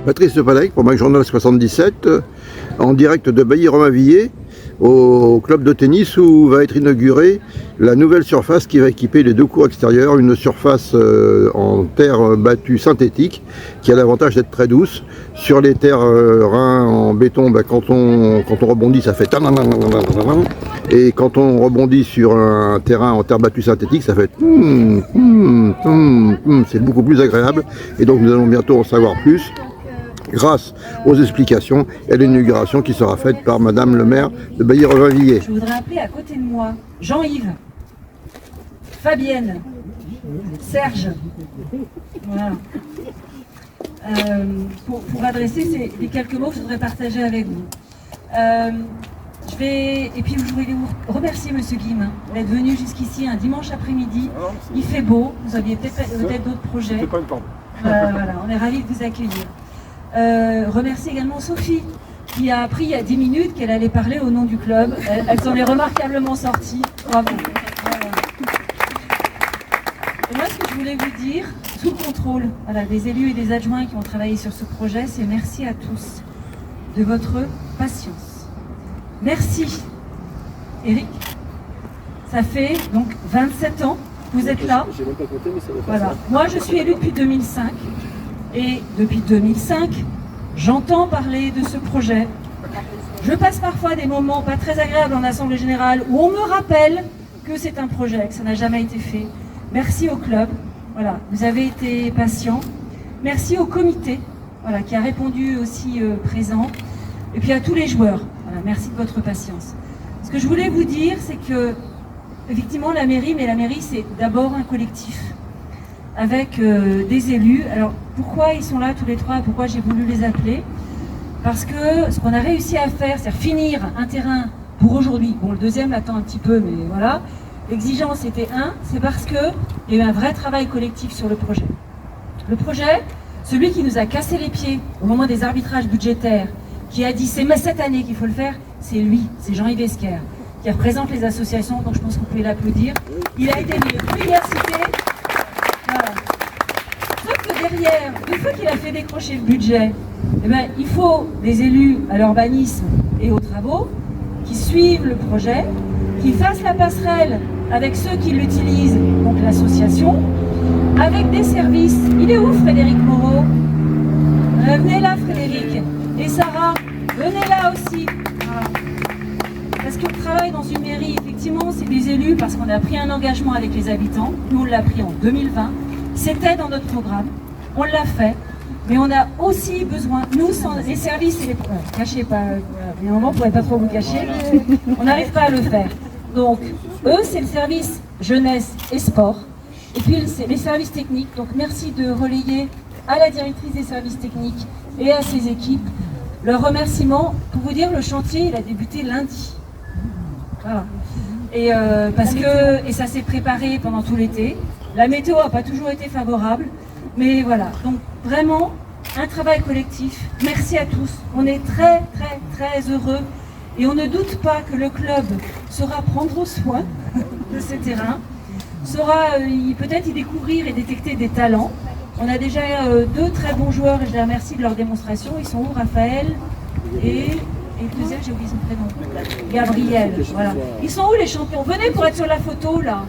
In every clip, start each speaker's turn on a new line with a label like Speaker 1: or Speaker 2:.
Speaker 1: Patrice Lepalec pour MacJournal 77, en direct de Bailly-Romainvilliers, au club de tennis où va être inaugurée la nouvelle surface qui va équiper les deux cours extérieurs, une surface en terre battue synthétique qui a l'avantage d'être très douce. Sur les terrains en béton, quand on rebondit, ça fait et quand on rebondit sur un terrain en terre battue synthétique, ça fait c'est beaucoup plus agréable. Et donc nous allons bientôt en savoir plus grâce aux explications et à l'inauguration qui sera faite par Madame le maire de Bailly-Romainvilliers.
Speaker 2: Je voudrais appeler à côté de moi Jean-Yves, Fabienne, Serge, voilà. Pour adresser les quelques mots que je voudrais partager avec vous. Et puis je voulais vous remercier Monsieur Guim d'être venu jusqu'ici un dimanche après-midi. Il fait beau, vous aviez peut-être d'autres projets. Voilà, on est ravis de vous accueillir. Remercier également Sophie qui a appris il y a 10 minutes qu'elle allait parler au nom du club. Elle s'en est remarquablement sortie. Bravo. Voilà. Et moi, ce que je voulais vous dire, sous le contrôle des élus et des adjoints qui ont travaillé sur ce projet, c'est merci à tous de votre patience. Merci. Eric, ça fait donc 27 ans que vous êtes là.
Speaker 3: J'ai même pas compté, mais ça va faire
Speaker 2: Voilà.
Speaker 3: ça.
Speaker 2: Moi, je suis élue depuis 2005. Et depuis 2005, j'entends parler de ce projet. Je passe parfois des moments pas très agréables en assemblée générale où on me rappelle que c'est un projet, que ça n'a jamais été fait. Merci au club, voilà, vous avez été patient. Merci au comité, voilà, qui a répondu aussi présent. Et puis à tous les joueurs, voilà, merci de votre patience. Ce que je voulais vous dire, c'est que, effectivement, la mairie c'est d'abord un collectif avec des élus. Alors pourquoi ils sont là tous les trois, pourquoi j'ai voulu les appeler? Parce que ce qu'on a réussi à faire, c'est finir un terrain pour aujourd'hui. Bon, le deuxième l'attend un petit peu, mais voilà. L'exigence était c'est parce qu'il y a eu un vrai travail collectif sur le projet. Le projet, celui qui nous a cassé les pieds au moment des arbitrages budgétaires, qui a dit c'est cette année qu'il faut le faire, c'est lui, c'est Jean-Yves Esquer, qui représente les associations, donc je pense que vous pouvez l'applaudir. Il a été l'université. Voilà. Sauf que derrière, une fois qu'il a fait décrocher le budget, il faut des élus à l'urbanisme et aux travaux qui suivent le projet, qui fassent la passerelle avec ceux qui l'utilisent, donc l'association, avec des services. Il est où Frédéric Moreau? Venez là Frédéric. Et Sarah, venez là aussi. Voilà. Parce qu'on travaille dans une mairie, effectivement, c'est des élus parce qu'on a pris un engagement avec les habitants. Nous, on l'a pris en 2020. C'était dans notre programme. On l'a fait. Mais on a aussi besoin, nous, sans les services et les... cachez pas, mais normalement, on ne pourrait pas trop vous cacher. On n'arrive pas à le faire. Donc, eux, c'est le service jeunesse et sport. Et puis, c'est les services techniques. Donc, merci de relayer à la directrice des services techniques et à ses équipes leur remerciement. Pour vous dire, le chantier, il a débuté lundi. Voilà. Et et ça s'est préparé pendant tout l'été. La météo n'a pas toujours été favorable, mais voilà. Donc vraiment un travail collectif. Merci à tous. On est très très très heureux et on ne doute pas que le club saura prendre soin de ces terrains, saura peut-être y découvrir et détecter des talents. On a déjà deux très bons joueurs et je les remercie de leur démonstration. Ils sont où, Raphaël et le deuxième, j'ai oublié son prénom. Gabriel, voilà. Ils sont où les champions? Venez pour être sur la photo, là.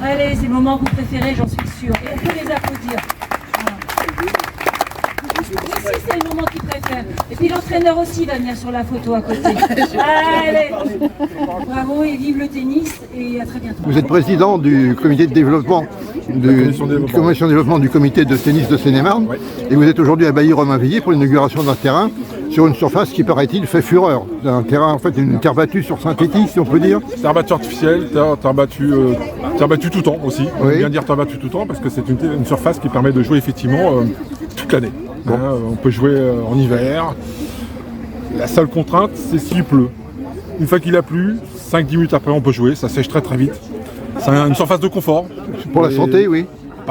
Speaker 2: Allez, c'est le moment que vous préférez, j'en suis sûre. Et on peut les applaudir. Voilà. Ici, c'est le moment qu'ils préfèrent. Et puis l'entraîneur aussi va venir sur la photo à côté. Allez. Bravo et vive le tennis et à très bientôt.
Speaker 1: Vous êtes président du comité de développement, commission de développement du comité de tennis de Seine-et-Marne, oui. Et vous êtes aujourd'hui à Bailly-Romainvilliers pour l'inauguration d'un terrain sur une surface qui, paraît-il, fait fureur. Un terrain, en fait, une terre battue sur synthétique, si on peut dire.
Speaker 4: Terre battue artificielle, terre battue tout temps aussi. Oui. On peut bien dire terre battue tout temps parce que c'est une surface qui permet de jouer effectivement toute l'année. Bon. On peut jouer en hiver. La seule contrainte, c'est s'il pleut. Une fois qu'il a plu, 5-10 minutes après, on peut jouer. Ça sèche très très vite. C'est une surface de confort.
Speaker 1: Pour la santé, oui.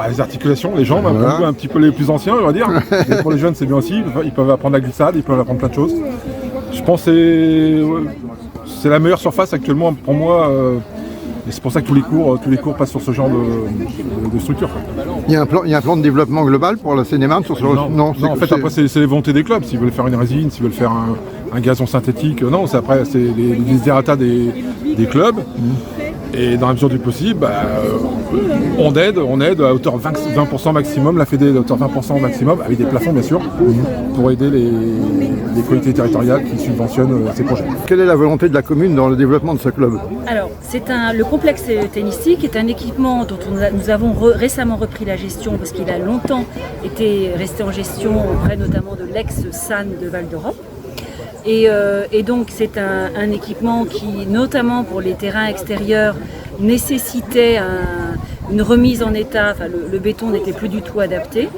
Speaker 4: Les articulations, les jambes, un petit peu les plus anciens, on va dire. Mais pour les jeunes, c'est bien aussi. Ils peuvent apprendre la glissade, ils peuvent apprendre plein de choses. Je pense que c'est la meilleure surface actuellement pour moi Et c'est pour ça que tous les cours passent sur ce genre de structure.
Speaker 1: Il y a un plan de développement global pour la Seine-et-Marne sur ce...
Speaker 4: Non, en fait, après, c'est les volontés des clubs. S'ils veulent faire une résine, s'ils veulent faire un gazon synthétique, non, après, c'est les desiderata des clubs. Et dans la mesure du possible, on aide à hauteur 20% maximum, la Fédé à hauteur 20% maximum, avec des plafonds bien sûr, pour aider les collectivités territoriales qui subventionnent ces projets.
Speaker 1: Quelle est la volonté de la commune dans le développement de ce club?
Speaker 3: Alors, le complexe tennistique est un équipement dont nous avons récemment repris la gestion parce qu'il a longtemps été resté en gestion auprès notamment de l'ex-SAN de Val d'Europe. Et donc c'est un équipement qui, notamment pour les terrains extérieurs, nécessitait une remise en état, enfin le béton n'était plus du tout adapté.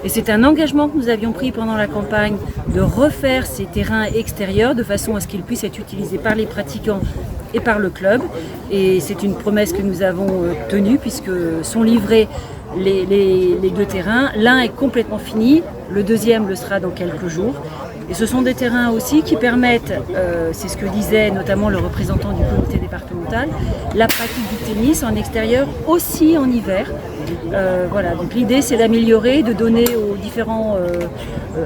Speaker 3: Et c'est un engagement que nous avions pris pendant la campagne de refaire ces terrains extérieurs de façon à ce qu'ils puissent être utilisés par les pratiquants et par le club. Et c'est une promesse que nous avons tenue puisque sont livrés les deux terrains. L'un est complètement fini, le deuxième le sera dans quelques jours. Et ce sont des terrains aussi qui permettent, c'est ce que disait notamment le représentant du comité départemental, la pratique du tennis en extérieur aussi en hiver. Voilà, donc l'idée c'est d'améliorer, de donner aux différents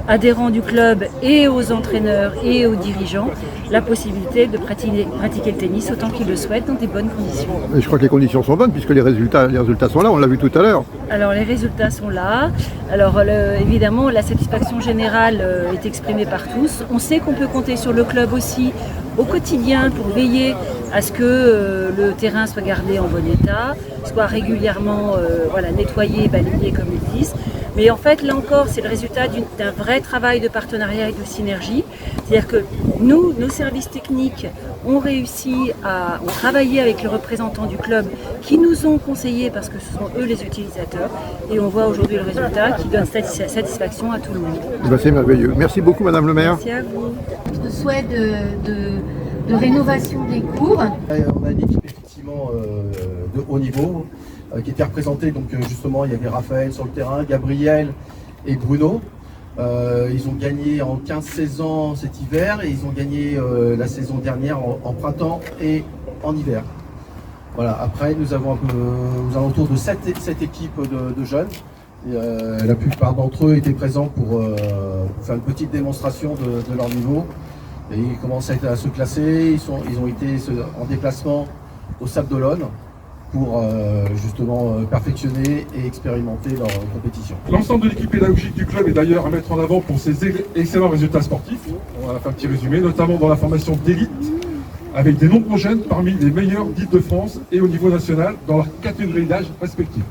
Speaker 3: adhérents du club et aux entraîneurs et aux dirigeants la possibilité de pratiquer le tennis autant qu'ils le souhaitent dans des bonnes conditions.
Speaker 1: Et je crois que les conditions sont bonnes puisque les résultats sont là, on l'a vu tout à l'heure.
Speaker 3: Alors les résultats sont là. Alors évidemment la satisfaction générale est exprimée par tous. On sait qu'on peut compter sur le club aussi au quotidien pour veiller à ce que le terrain soit gardé en bon état, soit régulièrement nettoyé, balayé comme ils disent. Mais en fait, là encore, c'est le résultat d'un vrai travail de partenariat et de synergie. C'est-à-dire que nous, nos services techniques, ont travaillé avec les représentants du club qui nous ont conseillés parce que ce sont eux les utilisateurs. Et on voit aujourd'hui le résultat qui donne satisfaction à tout le monde.
Speaker 1: C'est merveilleux. Merci beaucoup, Madame le maire.
Speaker 3: Merci à vous.
Speaker 5: Notre souhait de rénovation des cours.
Speaker 6: On a une équipe effectivement de haut niveau qui était représentée, donc justement il y avait Raphaël sur le terrain, Gabriel et Bruno. Ils ont gagné en 15-16 ans cet hiver et ils ont gagné la saison dernière en printemps et en hiver. Voilà. Après nous avons nous avons autour de 7 équipes de jeunes. La plupart d'entre eux étaient présents pour faire une petite démonstration de leur niveau. Et ils commencent à se classer, ils ont été en déplacement au Sable d'Olonne pour justement perfectionner et expérimenter leur compétition.
Speaker 4: L'ensemble de l'équipe pédagogique du club est d'ailleurs à mettre en avant pour ses excellents résultats sportifs. On va faire un petit résumé, notamment dans la formation d'élite, avec des nombreux jeunes parmi les meilleurs d'Île-de-France et au niveau national dans leur catégorie d'âge respective.